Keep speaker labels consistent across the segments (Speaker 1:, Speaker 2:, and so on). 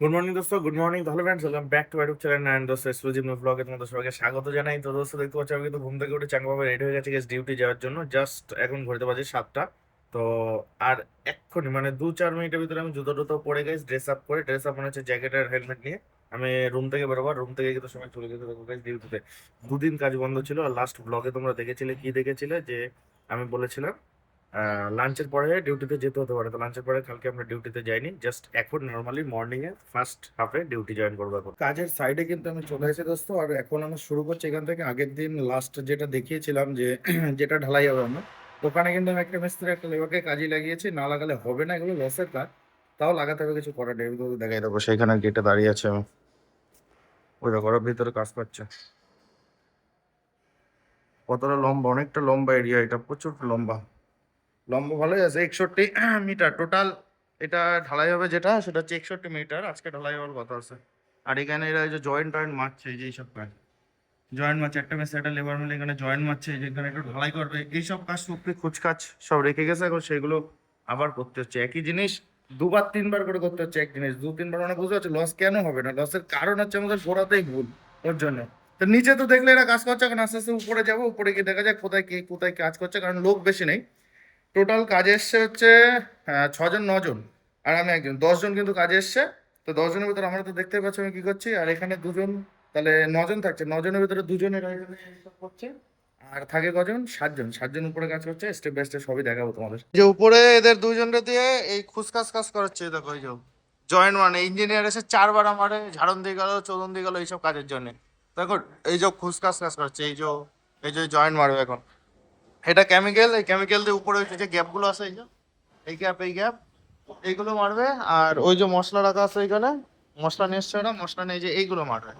Speaker 1: Good morning দোস্ত, good morning. তাহলে friends, welcome back to YouTube channel and দোস্ত exclusive new ব্লগে তোমাদের সবাইকে স্বাগত জানাই। তো দোস্ত দেখতে পাচ্ছ, আমি কিন্তু ঘুম থেকে উঠে চাঙ্গাভাবে রেডি হয়ে গেছি গেছে ডিউটি যাওয়ার জন্য। জাস্ট এখন ঘড়িতে বাজে 7টা। তো আর এক্ষুনি মানে 2-4 মিনিটের ভিতরে আমি জুতো টুতো পরে গেছি, ড্রেস আপ মনে হচ্ছে জ্যাকেট আর হেলমেট নিয়ে আমি রুম থেকে বেরোবার। রুম থেকে কিন্তু সময় চলে যেতে দেখো গাইস ডিউটিতে। 2 দিন কাজ বন্ধ ছিল। আর লাস্ট ব্লগে তোমরা দেখেছিলে, কি দেখেছিলে, যে আমি বলেছিলাম লাঞ্চের পরে ডিউটিতে যেতে হতে পারে। তো লাঞ্চের পরে কালকে আমরা ডিউটিতে যাইনি, জাস্ট এখন নর্মালি মর্নিং এ ফার্স্ট হাফে ডিউটি জয়েন করবো। এখন কাজের সাইডে কিন্তু আমি চলে এসেছি দোস্ত। আর এখন আমি শুরু করছি এখান থেকে। আগের দিন লাস্ট যেটা দেখিয়েছিলাম যে যেটা ঢালাই হবে আমরা, ওখানে কিন্তু আমি একটা মিস্ত্রি একটা লেবারকে কাজে লাগিয়েছি। না লাগালে হবে না, এগুলো লসের কাজ। তাও লাগাতে হবে, কিছু করার নেই। এগুলো দেখাই দেবো, সেইখানে গেটে দাঁড়িয়ে আছে আমি। ওই দেখো, ওরা ভিতরে কাজ করছে। কতটা লম্বা, অনেকটা লম্বা এরিয়া, এটা প্রচুর লম্বা। লম্বা ভালোই আছে, 61 মিটার টোটাল। এটা ঢালাই হবে যেটা, সেটা হচ্ছে 61 মিটার। আজকে ঢালাই হওয়ার কথা আছে। আর এখানে এরা এই যে জয়েন্ট টয়েন্ট মারছে, এই যে এইসব কাজ জয়েন্ট মারছে। একটা মেসে একটা লেবার মিলে এখানে জয়েন্ট মারছে, এই যে এখানে একটু ঢালাই করবে। এইসব কাজ টুকটাক কুচকাজ সব রেখে গেছে, এখন সেগুলো আবার করতে হচ্ছে। একই জিনিস দুবার তিনবার করে করতে হচ্ছে। এক জিনিস 2-3 বার মানে বুঝতে পারছি লস কেন হবে না। লসের কারণ হচ্ছে আমাদের গোড়াতেই ভুল। ওর জন্য তো নিচে তো দেখলে এরা কাজ করছে, এখন আস্তে আস্তে উপরে যাবো। উপরে গিয়ে দেখা যাক কোথায় কে কোথায় কাজ করছে, কারণ লোক বেশি নেই। টোটাল কাজে এসছে হচ্ছে 6-9 জন। আর আমি একজন, 10 জন কিন্তু কাজে এসছে। তো 10 জনের ভিতরে আমরা তো দেখতে পাচ্ছি আমি কি করছি। আর এখানে 2 জন, তাহলে 9 জন থাকছে। 9 জনের ভিতরে 2 জন এরা এখানে এইসব করছে। আর থাকে কজন, 7 জন। 7 জন উপরে কাজ করছে, স্টেপ বাই স্টেপ সবই দেখাবো তোমাদের। যে উপরে এদের 2 জনকে দিয়ে এই খুসকাস কাজ করাচ্ছে, দেখো এই যে জয়েন্ট মানে ইঞ্জিনিয়ার এসে 4 বার আমারে ঝাড়ন দিয়ে গেল, চোদন দিয়ে গেল এইসব কাজের জন্য। দেখো এই যে খুসকাস কাজ করছে, এই যে জয়েন্ট মারবে এখন। এটা কেমিক্যাল, এই কেমিক্যাল দিয়ে উপরে যে গ্যাপ গুলো আছে, এই গ্যাপ এইগুলো মারবে। আর ওই যে মশলা রাখা আছে এখানে, মশলা নিয়ে এসছে ওরা, মশলা নিয়ে যে এইগুলো মারবে।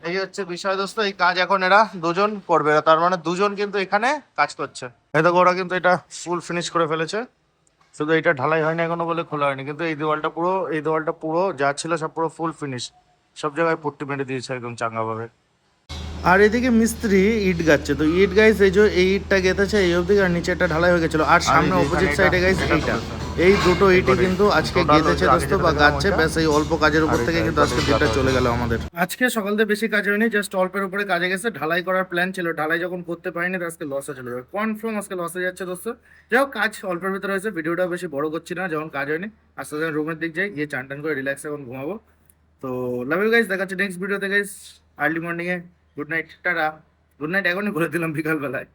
Speaker 1: এই হচ্ছে বিষয় দোস্ত। এই কাজ এখন এরা 2 জন করবে। তার মানে 2 জন কিন্তু এখানে কাজ করছে। এই দেখো, ওরা কিন্তু এটা ফুল ফিনিশ করে ফেলেছে। শুধু এটা ঢালাই হয়নি এখনো বলে খোলা হয়নি, কিন্তু এই দেওয়ালটা পুরো যা ছিল সব পুরো ফুল ফিনিশ। সব জায়গায় পুট্টি মেরে দিয়েছে একদম চাঙ্গাভাবে। আর এদিকে মিস্ত্রি ইট গাচ্ছে। তো ইট গাইস, এই যে এই ইটটা গেঁথেছে এই অবধি, আর নিচে একটা ঢালাই হয়ে গেছিল। আর সামনে অপোজিট সাইডে গাইস এইটা, এই দুটো ইটই কিন্তু আজকে গেঁথেছে দোস্ত, বা গাচ্ছে। ব্যাস এই অল্প কাজের উপর থেকে কিন্তু আজকে দিনটা চলে গেল আমাদের। আজকে সকাল থেকে বেশি কাজ হয়নি, জাস্ট অল্পের উপরে কাজে গেছে। ঢালাই করার প্ল্যান ছিল, ঢালাই যখন করতে পারিনি তো আজকে লসে চলে যাবে কনফার্ম। আজকে লসে যাচ্ছে দোস্ত। যাই হোক, কাজ অল্পের ভিতরে হয়েছে। ভিডিওটা বেশি বড় করছি না, যখন কাজ হয়নি। আস্তে আস্তে রুমের দিক যাই, গিয়ে চান টান করে রিল্যাক্স এখন ঘুমাবো। তো লাভ ইউ গাইস, দেখাচ্ছি নেক্সট ভিডিওতে guys. Early morning a good night, tata. Good night এখনই বলে দিলাম বিকাল বেলায়।